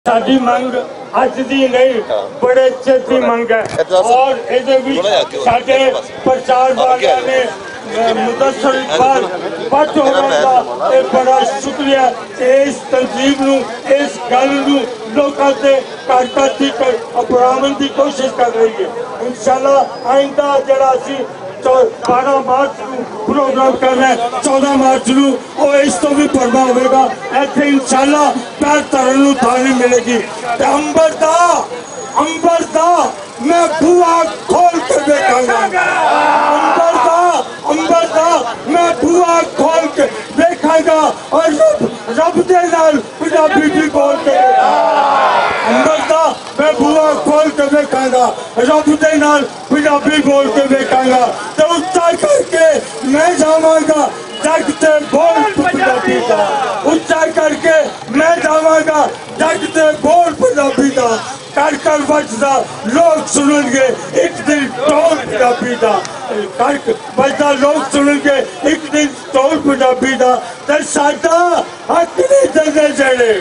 साडी मंग अज दी नहीं बड़े चेर दी मंग है और इहदे विच साडे प्रचार वालियां ने मुदस्सर इकबाल भट्ट होरां दा बड़ा शुक्रिया। इस तंजीम नूं इस गल नूं लोकां ते घट तक अपनाउण दी कोशिश कर रही है। इंशाअल्लाह आइंदा जिहड़ा असीं 12 मार्च प्रोग्राम करना है 14 मार्च को इस तो भी भरवा होगा। इतने इंशाअल्लाह पैर धरन नूं थां नहीं मिलेगी। अंबर दा मैं बुआ खोल के देखांगा। अंबर दा मैं बुआ खोल के देखांगा और रब दे नाल पंजाबी भी बोल के अंबर दा मैं बुआ खोल के देखांगा रब दे नाल पंजाबी बोल के देखांगा। तो उच्चा करके मैं जावांगा जग ते बोल पंजाबी दा। उच्चा करके मैं जावांगा जग ते बोल पंजाबी दा। कर कर बजदा लोग सुनेंगे एक दिन टोल पंजाबी दा। कर बजदा लोग सुनेंगे एक दिन टोल पंजाबी दा। ते साडा हक नहीं देंदे जेड़े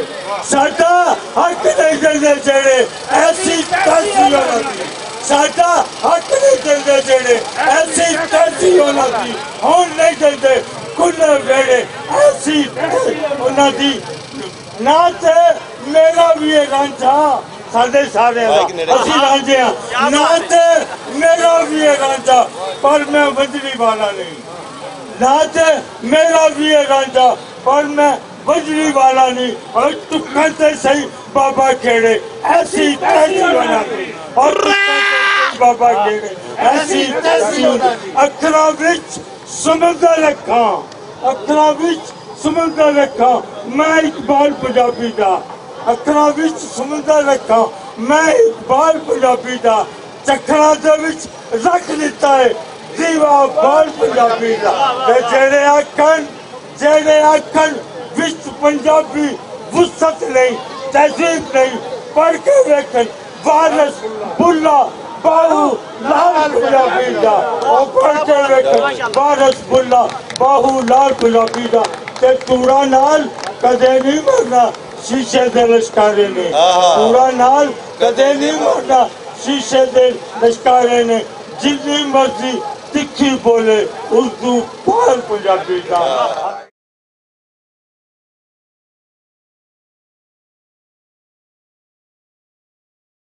साडा हक नहीं देंदे जेड़े ऐसी तैसी होना दी। साडा हक नहीं देंदे जेड़े ऐसी तैसी होना दी। हुण नहीं देंदे कुल्ले वेड़े ऐसी होना दी। ना ते मेरा भी है रांझा साढ़े सारे असी रांझे ना ते मेरा भी है रांझा पर मैं बजरी वाला नहीं। ना ते मेरा भी है रांझा पर मैं बजरी वाला नहीं। और तुक्कन ते सही बाबा खेड़े ऐसी तैसी होना दी। और बाबा खेड़े ऐसी तैसी अखरां विच समुंदर रखा अखरां विच समुंदर रखा मैं इकबाल पंजाबी दा। अखरां विच समुंदर रखा मैं इकबाल पंजाबी दा। चखरां दे विच रख दिता है दीवा बाल पंजाबी दा। जेड़े आखन विच पंजाबी वुसत नहीं तहजीब नहीं पढ़ के वेखन वारस बुल्ला बाहू लाल पंजाबी दा। और पढ़ के वेखन वारस बुल्ला बाहू लाल पंजाबी दा। ते तूड़ा नाल कदे नहीं मरना शीशे दे लश्कारे ने। तूड़ा नाल कदे नहीं मरना शीशे दे लश्कारे ने। जिन्नी मर्जी तिखी बोले उर्दू बाल पंजाबी दा।